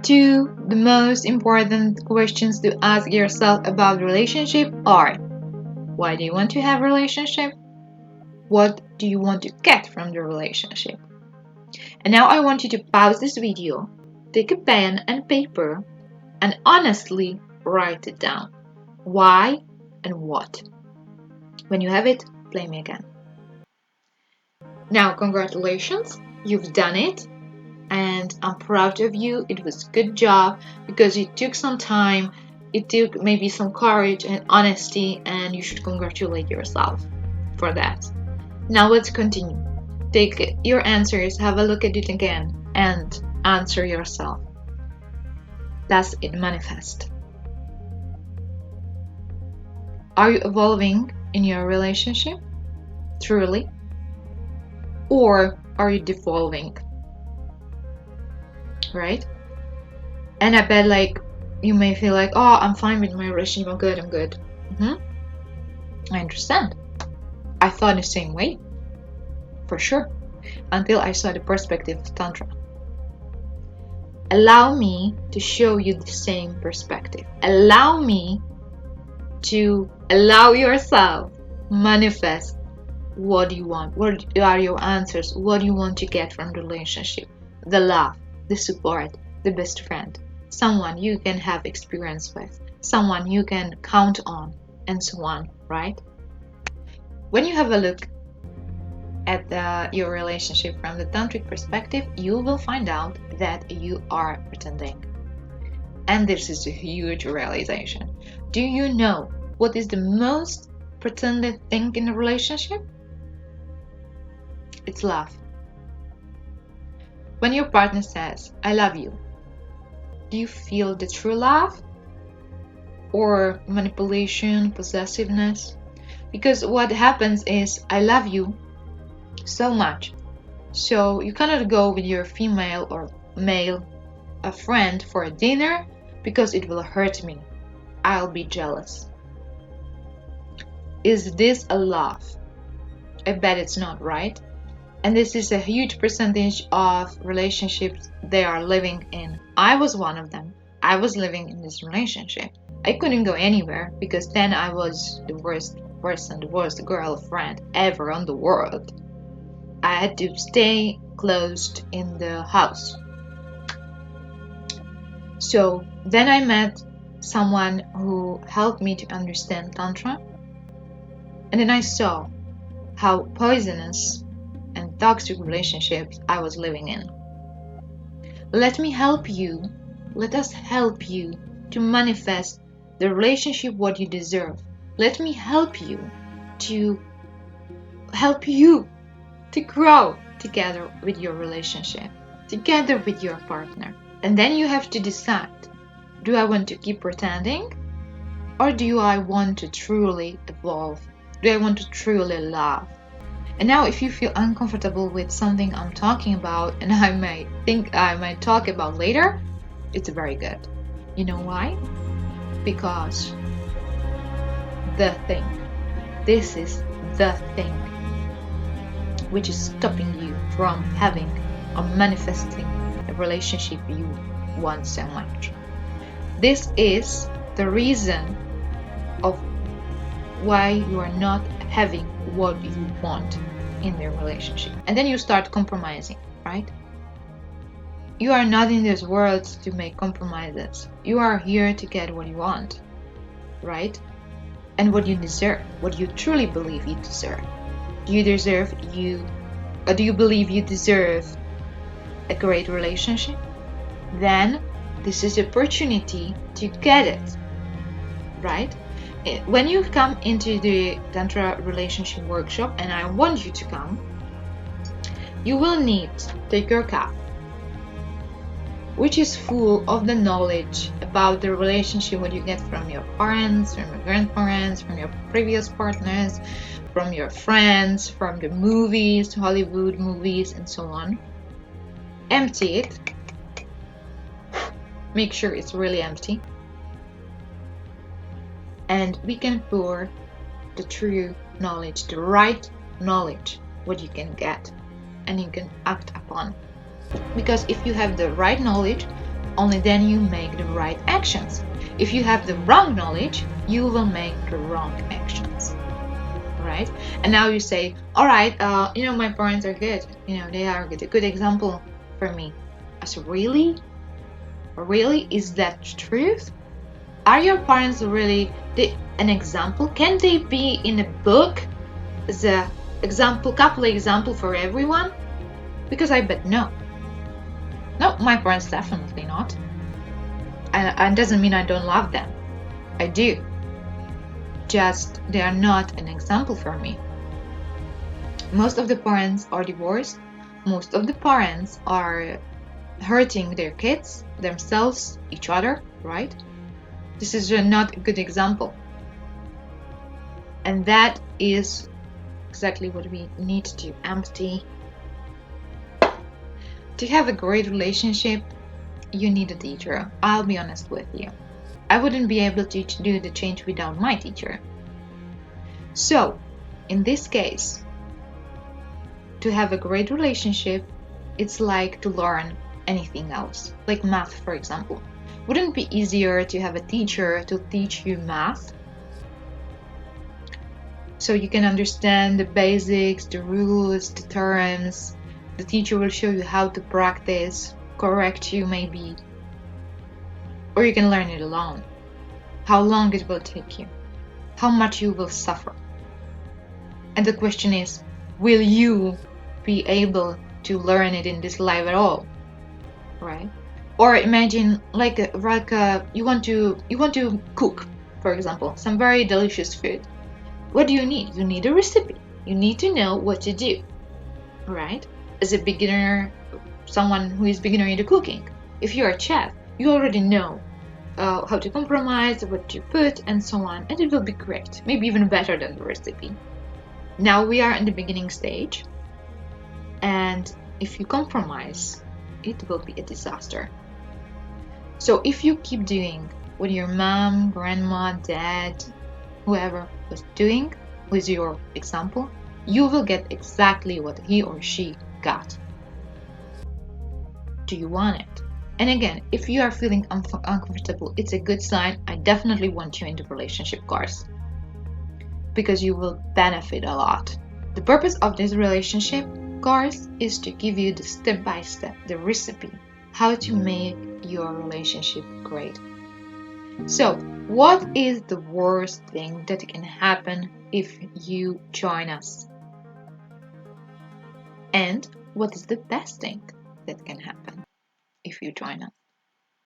Two, the most important questions to ask yourself about relationship are: why do you want to have a relationship? What do you want to get from the relationship? And now I want you to pause this video, take a pen and paper, and honestly write it down. Why and what? When you have it, play me again. Now, congratulations, you've done it, and I'm proud of you. It was a good job because it took some time, it took maybe some courage and honesty, and you should congratulate yourself for that. Now let's continue. Take your answers, have a look at it again, and answer yourself. Does it manifest? Are you evolving in your relationship? Truly? Or are you devolving? Right? And I bet you may feel like, oh, I'm fine with my relationship, I'm good. I understand. I thought the same way. For sure. Until I saw the perspective of Tantra. Allow me to show you the same perspective. Allow me to allow yourself manifest what you want. What are your answers? What do you want to get from the relationship? The love, the support, the best friend, someone you can have experience with, someone you can count on, and so on, right? When you have a look at your relationship from the tantric perspective, you will find out that you are pretending. And this is a huge realization. Do you know what is the most pretended thing in a relationship? It's love. When your partner says, I love you, do you feel the true love? Or manipulation, possessiveness? Because what happens is, I love you so much, so you cannot go with your female or male a friend for a dinner because it will hurt me. I'll be jealous. Is this a love? I bet it's not, right? And this is a huge percentage of relationships they are living in. I was one of them. I was living in this relationship. I couldn't go anywhere because then I was the worst person, the worst girlfriend ever on the world. I had to stay closed in the house. So then I met someone who helped me to understand Tantra. And then I saw how poisonous and toxic relationships I was living in. Let us help you to manifest the relationship what you deserve. Let me help you to grow together with your relationship, together with your partner. And then you have to decide, do I want to keep pretending? Or do I want to truly evolve? Do I want to truly love? And now if you feel uncomfortable with something I'm talking about, and I might think I might talk about later, it's very good. You know why? Because this is the thing which is stopping you from having or manifesting a relationship you want so much. This is the reason of why you are not having what you want in the relationship. And then you start compromising, right? You are not in this world to make compromises. You are here to get what you want, right? And what you deserve, what you truly believe you deserve. Do you believe you deserve a great relationship? Then this is an opportunity to get it, right? When you come into the Tantra relationship workshop, and I want you to come, you will need to take your cup, which is full of the knowledge about the relationship what you get from your parents, from your grandparents, from your previous partners, from your friends, from the movies, Hollywood movies, and so on. Empty it. Make sure it's really empty. And we can pour the true knowledge, the right knowledge, what you can get, and you can act upon. Because if you have the right knowledge, only then you make the right actions. If you have the wrong knowledge, you will make the wrong actions. Right? And now you say, all right, my parents are good. They are a good example for me. I said, really? Really? Is that truth? Are your parents really an example? Can they be in a book as a couple example for everyone? Because I bet no. No, my parents definitely not. And doesn't mean I don't love them. I do. Just they are not an example for me. Most of the parents are divorced. Most of the parents are hurting their kids, themselves, each other, right? This is not a good example. And that is exactly what we need to empty. To have a great relationship, you need a teacher. I'll be honest with you. I wouldn't be able to do the change without my teacher. So, in this case, to have a great relationship, it's like to learn anything else, like math, for example. Wouldn't it be easier to have a teacher to teach you math? So you can understand the basics, the rules, the terms. The teacher will show you how to practice, correct you maybe. Or you can learn it alone. How long it will take you. How much you will suffer. And the question is, will you be able to learn it in this life at all? Right? Or imagine like you want to cook, for example, some very delicious food. What do you need? You need a recipe. You need to know what to do, right? As a beginner, someone who is beginner into cooking, if you're a chef, you already know how to compromise, what to put, and so on, and it will be great, maybe even better than the recipe. Now we are in the beginning stage, and if you compromise, it will be a disaster. So if you keep doing what your mom, grandma, dad, whoever was doing with your example, you will get exactly what he or she got. Do you want it? And again, if you are feeling uncomfortable, it's a good sign. I definitely want you in the relationship course because you will benefit a lot. The purpose of this relationship course is to give you the step-by-step, the recipe, how to make your relationship great. So, what is the worst thing that can happen if you join us? And what is the best thing that can happen if you join us?